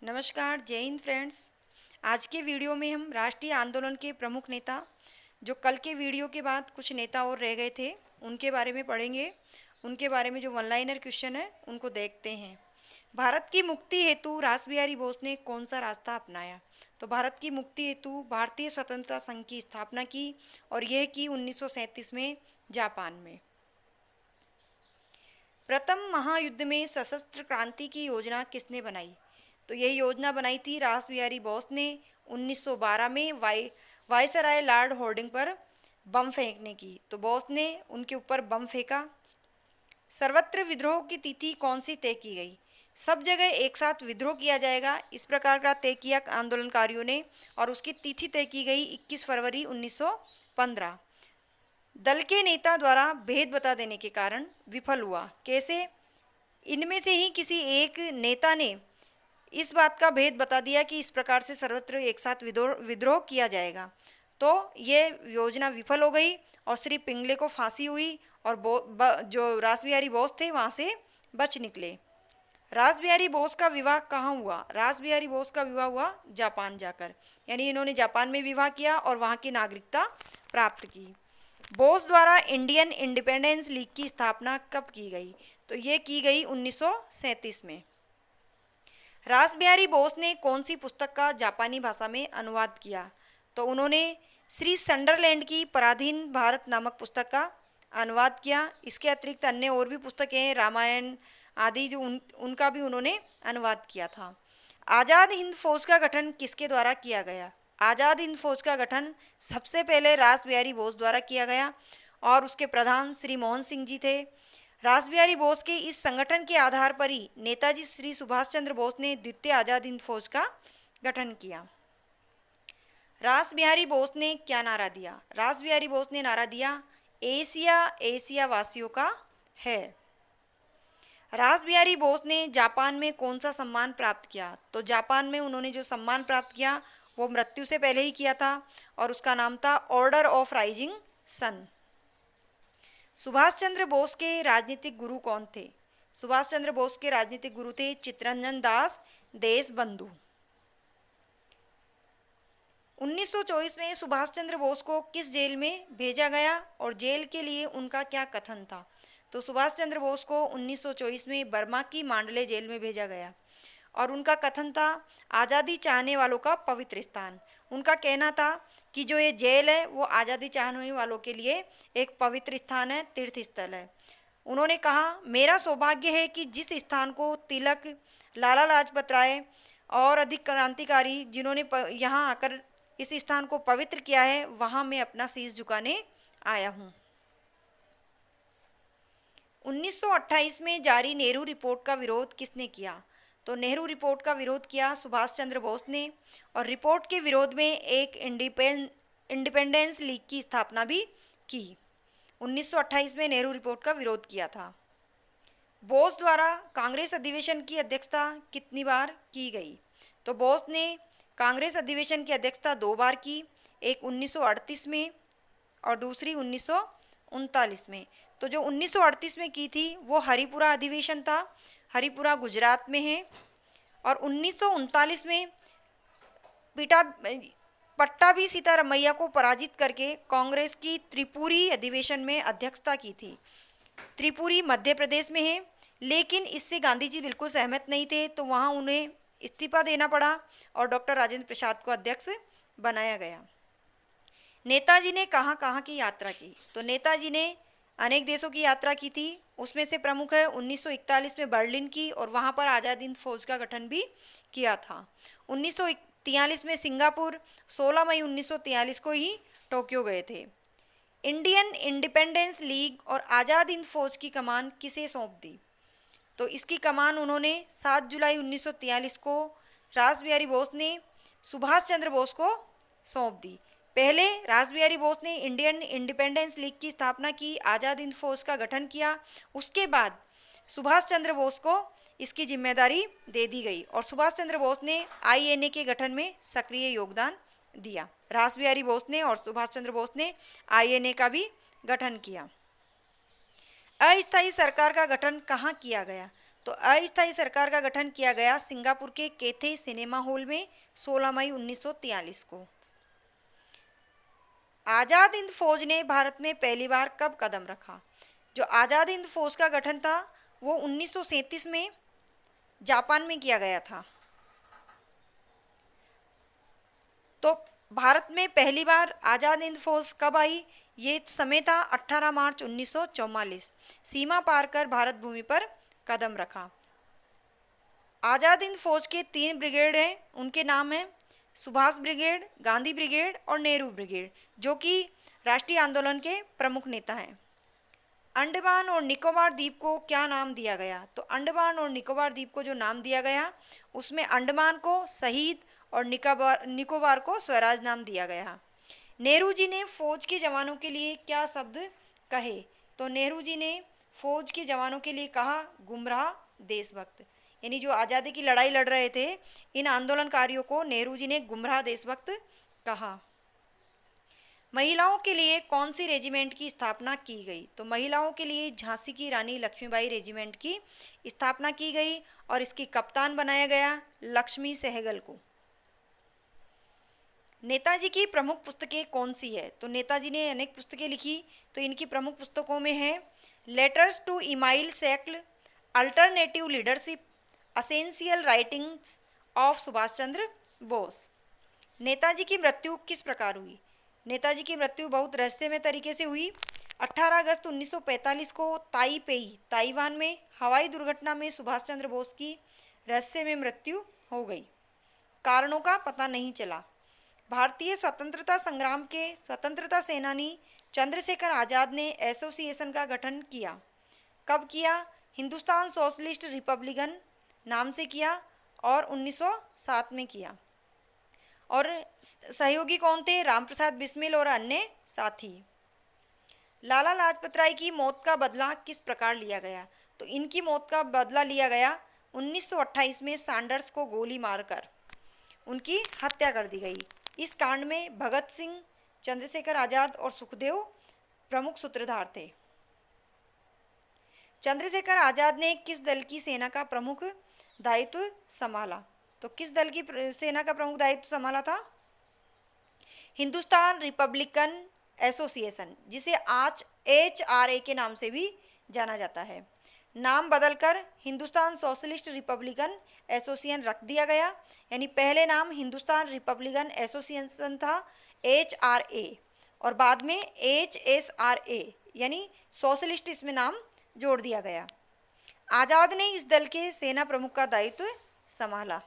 नमस्कार, जय हिंद फ्रेंड्स। आज के वीडियो में हम राष्ट्रीय आंदोलन के प्रमुख नेता, जो कल के वीडियो के बाद कुछ नेता और रह गए थे, उनके बारे में पढ़ेंगे। उनके बारे में जो वन लाइनर क्वेश्चन है उनको देखते हैं। भारत की मुक्ति हेतु रासबिहारी बोस ने कौन सा रास्ता अपनाया? तो भारत की मुक्ति हेतु भारतीय स्वतंत्रता संघ की स्थापना की, और यह की 1937 में जापान में। प्रथम महायुद्ध में सशस्त्र क्रांति की योजना किसने बनाई? तो यही योजना बनाई थी रासबिहारी बोस ने 1912 में वायसराय लॉर्ड होर्डिंग पर बम फेंकने की। तो बोस ने उनके ऊपर बम फेंका। सर्वत्र विद्रोह की तिथि कौन सी तय की गई? सब जगह एक साथ विद्रोह किया जाएगा, इस प्रकार का तय किया आंदोलनकारियों ने, और उसकी तिथि तय की गई 21 फरवरी 1915। दल के नेता द्वारा भेद बता देने के कारण विफल हुआ। कैसे? इनमें से ही किसी एक नेता ने इस बात का भेद बता दिया कि इस प्रकार से सर्वत्र एक साथ विद्रोह किया जाएगा। तो ये योजना विफल हो गई और श्री पिंगले को फांसी हुई, और जो रासबिहारी बोस थे वहाँ से बच निकले। रासबिहारी बोस का विवाह कहाँ हुआ? रासबिहारी बोस का विवाह हुआ जापान जाकर, यानी इन्होंने जापान में विवाह किया और वहाँ की नागरिकता प्राप्त की। बोस द्वारा इंडियन इंडिपेंडेंस लीग की स्थापना कब की गई? तो ये की गई 1937 में। रासबिहारी बोस ने कौन सी पुस्तक का जापानी भाषा में अनुवाद किया? तो उन्होंने श्री संडरलैंड की पराधीन भारत नामक पुस्तक का अनुवाद किया। इसके अतिरिक्त अन्य और भी पुस्तकें हैं, रामायण आदि, जो उनका भी उन्होंने अनुवाद किया था। आज़ाद हिंद फौज का गठन किसके द्वारा किया गया? आज़ाद हिंद फौज का गठन सबसे पहले रासबिहारी बोस द्वारा किया गया, और उसके प्रधान श्री मोहन सिंह जी थे। रासबिहारी बोस के इस संगठन के आधार पर ही नेताजी श्री सुभाष चंद्र बोस ने द्वितीय आज़ाद हिंद फौज का गठन किया। रासबिहारी बोस ने क्या नारा दिया? रासबिहारी बोस ने नारा दिया, एशिया एशिया वासियों का है। रासबिहारी बोस ने जापान में कौन सा सम्मान प्राप्त किया? तो जापान में उन्होंने जो सम्मान प्राप्त किया वो मृत्यु से पहले ही किया था, और उसका नाम था order of rising sun. Subhash Chandra Bose के राजनीतिक गुरु कौन थे? सुभाष चंद्र बोस के राजनीतिक गुरु थे चित्तरंजन दास देशबंधु। 1924 में सुभाष चंद्र बोस को किस जेल में भेजा गया, और जेल के लिए उनका क्या कथन था? तो सुभाष चंद्र बोस को 1924 में बर्मा की मांडले जेल में भेजा गया, और उनका कथन था, आज़ादी चाहने वालों का पवित्र स्थान। उनका कहना था कि जो ये जेल है वो आज़ादी चाहने वालों के लिए एक पवित्र स्थान है, तीर्थ स्थल है। उन्होंने कहा, मेरा सौभाग्य है कि जिस स्थान को तिलक, लाला लाजपत राय और अधिक क्रांतिकारी जिन्होंने यहाँ आकर इस स्थान को पवित्र किया है, वहाँ मैं अपना शीश झुकाने आया हूँ। 1928 में जारी नेहरू रिपोर्ट का विरोध किसने किया? तो नेहरू रिपोर्ट का विरोध किया सुभाष चंद्र बोस ने, और रिपोर्ट के विरोध में एक इंडिपेंडेंस लीग की स्थापना भी की। 1928 में नेहरू रिपोर्ट का विरोध किया था। बोस द्वारा कांग्रेस अधिवेशन की अध्यक्षता कितनी बार की गई? तो बोस ने कांग्रेस अधिवेशन की अध्यक्षता 2 बार की, एक 1938 में और दूसरी 1939 में। तो जो 1938 में की थी वो हरिपुरा अधिवेशन था, हरिपुरा गुजरात में है, और 1939 में पट्टाभी सीतारमैया को पराजित करके कांग्रेस की त्रिपुरी अधिवेशन में अध्यक्षता की थी। त्रिपुरी मध्य प्रदेश में है, लेकिन इससे गांधी जी बिल्कुल सहमत नहीं थे, तो वहाँ उन्हें इस्तीफा देना पड़ा और डॉक्टर राजेंद्र प्रसाद को अध्यक्ष बनाया गया। नेताजी ने कहाँ कहाँ की यात्रा की? तो नेताजी ने अनेक देशों की यात्रा की थी। उसमें से प्रमुख है 1941 में बर्लिन की, और वहाँ पर आज़ाद हिंद फौज का गठन भी किया था। 1943 में सिंगापुर, 16 मई 1943 को ही टोक्यो गए थे। इंडियन इंडिपेंडेंस लीग और आज़ाद हिंद फौज की कमान किसे सौंप दी? तो इसकी कमान उन्होंने 7 जुलाई 1943 को रासबिहारी बोस ने सुभाष चंद्र बोस को सौंप दी। पहले रासबिहारी बोस ने इंडियन इंडिपेंडेंस लीग की स्थापना की, आज़ाद हिंद फौज का गठन किया। उसके बाद सुभाष चंद्र बोस को इसकी जिम्मेदारी दे दी गई, और सुभाष चंद्र बोस ने आईएनए के गठन में सक्रिय योगदान दिया। रासबिहारी बोस ने और सुभाष चंद्र बोस ने आईएनए का भी गठन किया। अस्थायी सरकार का गठन कहाँ किया गया? तो अस्थायी सरकार का गठन किया गया सिंगापुर के कैथे सिनेमा हॉल में 16 मई 1943 को। आज़ाद हिंद फौज ने भारत में पहली बार कब कदम रखा? जो आज़ाद हिंद फौज का गठन था वो 1937 में जापान में किया गया था। तो भारत में पहली बार आज़ाद हिंद फौज कब आई? ये समय था 18 मार्च 1944। सीमा पार कर भारत भूमि पर कदम रखा। आज़ाद हिंद फौज के 3 ब्रिगेड हैं, उनके नाम हैं सुभाष ब्रिगेड, गांधी ब्रिगेड और नेहरू ब्रिगेड, जो कि राष्ट्रीय आंदोलन के प्रमुख नेता हैं। अंडमान और निकोबार द्वीप को क्या नाम दिया गया? तो अंडमान और निकोबार द्वीप को जो नाम दिया गया उसमें अंडमान को शहीद और निकोबार को स्वराज नाम दिया गया। नेहरू जी ने फौज के जवानों के लिए क्या शब्द कहे? तो नेहरू जी ने फौज के जवानों के लिए कहा गुमराह देशभक्त, यानी जो आज़ादी की लड़ाई लड़ रहे थे इन आंदोलनकारियों को नेहरू जी ने गुमराह देशभक्त कहा। महिलाओं के लिए कौन सी रेजिमेंट की स्थापना की गई? तो महिलाओं के लिए झांसी की रानी लक्ष्मीबाई रेजिमेंट की स्थापना की गई और इसकी कप्तान बनाया गया लक्ष्मी सहगल को। नेताजी की प्रमुख पुस्तकें कौन सी है? तो नेताजी ने अनेक पुस्तकें लिखी, तो इनकी प्रमुख पुस्तकों में है letters to Emilie Schenkl, alternative leadership, essential writings of Subhash Chandra Bose. Netaji की मृत्यु किस प्रकार हुई? नेताजी की मृत्यु बहुत रहस्यमय तरीके से हुई। 18 अगस्त 1945 को ताइपेई ताइवान में हवाई दुर्घटना में सुभाष चंद्र बोस की रहस्यमय मृत्यु हो गई। कारणों का पता नहीं चला। भारतीय स्वतंत्रता संग्राम के स्वतंत्रता सेनानी चंद्रशेखर आज़ाद ने एसोसिएशन का गठन किया। कब किया? हिंदुस्तान सोशलिस्ट रिपब्लिकन नाम से किया और 1907 में किया। और सहयोगी कौन थे? रामप्रसाद बिस्मिल और अन्य साथी। लाला लाजपत राय की मौत का बदला किस प्रकार लिया गया? तो इनकी मौत का बदला लिया गया 1928 में सैंडर्स को गोली मारकर उनकी हत्या कर दी गई। इस कांड में भगत सिंह, चंद्रशेखर आज़ाद और सुखदेव प्रमुख सूत्रधार थे। चंद्रशेखर आज़ाद ने किस दल की सेना का प्रमुख दायित्व संभाला? तो किस दल की सेना का प्रमुख दायित्व संभाला था? हिंदुस्तान रिपब्लिकन एसोसिएशन, जिसे आज HRA के नाम से भी जाना जाता है। नाम बदलकर हिंदुस्तान सोशलिस्ट रिपब्लिकन एसोसिएशन रख दिया गया, यानी पहले नाम हिंदुस्तान रिपब्लिकन एसोसिएशन था HRA और बाद में HSRA यानी सोशलिस्ट इसमें नाम जोड़ दिया गया। आज़ाद ने इस दल के सेना प्रमुख का दायित्व संभाला।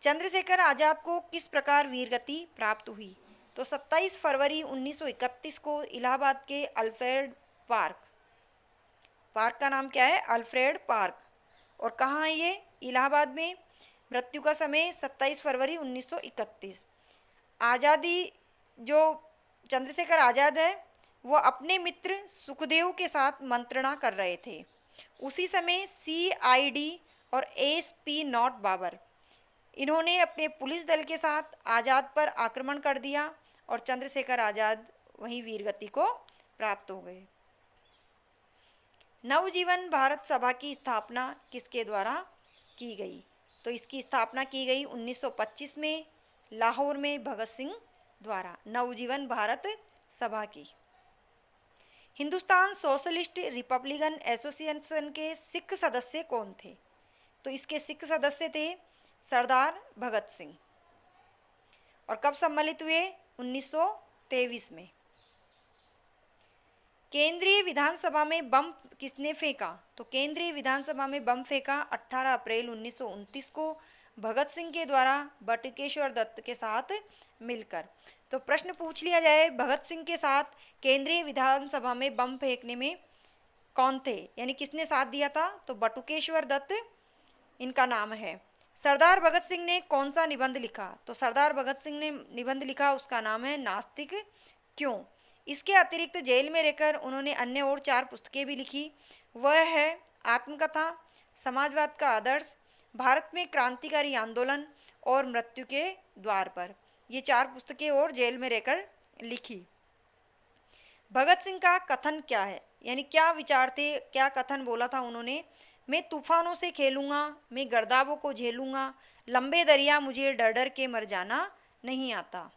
चंद्रशेखर आज़ाद को किस प्रकार वीरगति प्राप्त हुई? तो 27 फरवरी 1931 को इलाहाबाद के अल्फ्रेड पार्क का नाम क्या है? Alfred park. और कहाँ है ये? इलाहाबाद में। मृत्यु का समय 27 फरवरी 1931। आज़ादी जो चंद्रशेखर आज़ाद है वो अपने मित्र सुखदेव के साथ मंत्रणा कर रहे थे। उसी समय CID और SP नॉट बाबर इन्होंने अपने पुलिस दल के साथ आज़ाद पर आक्रमण कर दिया और चंद्रशेखर आज़ाद वहीं वीरगति को प्राप्त हो गए। नवजीवन भारत सभा की स्थापना किसके द्वारा की गई? तो इसकी स्थापना की गई 1925 में लाहौर में भगत सिंह द्वारा, नवजीवन भारत सभा की। हिंदुस्तान सोशलिस्ट रिपब्लिकन एसोसिएशन के सिख सदस्य कौन थे? तो इसके सिख सदस्य थे सरदार भगत सिंह। और कब सम्मिलित हुए? 1923 में। केंद्रीय विधानसभा में बम किसने फेंका? तो केंद्रीय विधानसभा में बम फेंका 18 अप्रैल 1929 को भगत सिंह के द्वारा बटुकेश्वर दत्त के साथ मिलकर। तो प्रश्न पूछ लिया जाए भगत सिंह के साथ केंद्रीय विधानसभा में बम फेंकने में कौन थे, यानी किसने साथ दिया था? तो बटुकेश्वर दत्त इनका नाम है। सरदार भगत सिंह ने कौन सा निबंध लिखा? तो सरदार भगत सिंह ने निबंध लिखा, उसका नाम है नास्तिक क्यों। इसके अतिरिक्त जेल में रहकर उन्होंने अन्य और 4 पुस्तकें भी लिखी। वह है आत्मकथा, समाजवाद का आदर्श, भारत में क्रांतिकारी आंदोलन और मृत्यु के द्वार पर। ये 4 पुस्तकें और जेल में रहकर लिखी। भगत सिंह का कथन क्या है? यानी क्या विचार थे, क्या कथन बोला था उन्होंने। मैं तूफानों से खेलूंगा, मैं गर्दाबों को झेलूंगा, लंबे दरिया मुझे डर डर के मर जाना नहीं आता।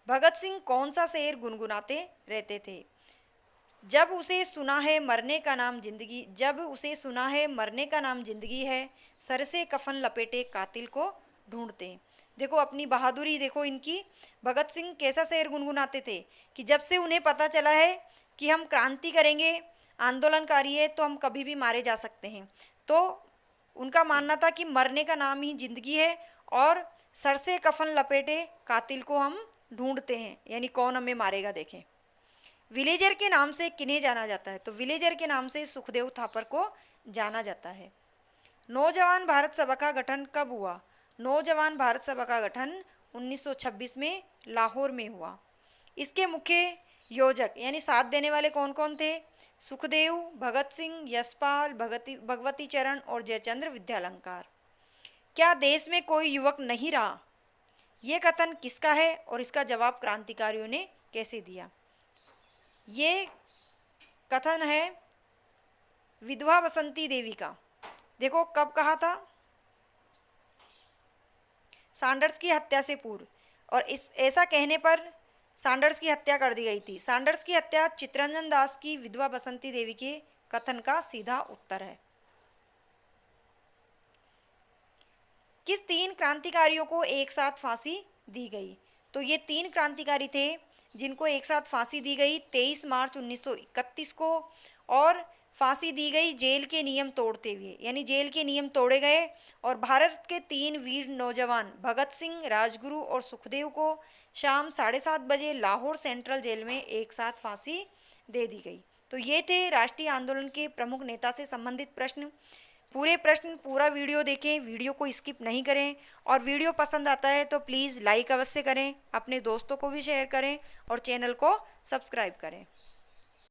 भगत सिंह कौन सा शेर गुनगुनाते रहते थे। जब उसे सुना है मरने का नाम जिंदगी, जब उसे सुना है मरने का नाम जिंदगी है, सर से कफन लपेटे कातिल को ढूंढते हैं। देखो अपनी बहादुरी देखो इनकी। भगत सिंह कैसा शेर गुनगुनाते थे कि जब से उन्हें पता चला है कि हम क्रांति करेंगे, आंदोलनकारी है, तो हम कभी भी मारे जा सकते हैं, तो उनका मानना था कि मरने का नाम ही जिंदगी है और सर से कफन लपेटे कातिल को हम ढूंढते हैं, यानी कौन हमें मारेगा देखें। विलेजर के नाम से किन्हें जाना जाता है, तो विलेजर के नाम से सुखदेव थापर को जाना जाता है। नौजवान भारत सभा का गठन कब हुआ। नौजवान भारत सभा का गठन 1926 में लाहौर में हुआ। इसके मुख्य योजक यानी साथ देने वाले कौन कौन थे। सुखदेव, भगत सिंह, यशपाल, भगवती चरण और जयचंद्र विद्यालंकार। क्या देश में कोई युवक नहीं रहा, ये कथन किसका है और इसका जवाब क्रांतिकारियों ने कैसे दिया। ये कथन है विधवा बसंती देवी का। देखो कब कहा था, सैंडर्स की हत्या से पूर्व, और इस ऐसा कहने पर सैंडर्स की हत्या कर दी गई थी। सैंडर्स की हत्या चित्तरंजन दास की विधवा बसंती देवी के कथन का सीधा उत्तर है। किस 3 क्रांतिकारियों को एक साथ फांसी दी गई, तो ये 3 क्रांतिकारी थे जिनको एक साथ फांसी दी गई 23 मार्च 1931 को, और फांसी दी गई जेल के नियम तोड़ते हुए, यानी जेल के नियम तोड़े गए और भारत के 3 वीर नौजवान भगत सिंह, राजगुरु और सुखदेव को शाम 7:30 बजे लाहौर सेंट्रल जेल में एक साथ फांसी दे दी गई। तो ये थे राष्ट्रीय आंदोलन के प्रमुख नेता से संबंधित प्रश्न। पूरा वीडियो देखें, वीडियो को स्किप नहीं करें, और वीडियो पसंद आता है तो प्लीज़ लाइक अवश्य करें, अपने दोस्तों को भी शेयर करें और चैनल को सब्सक्राइब करें।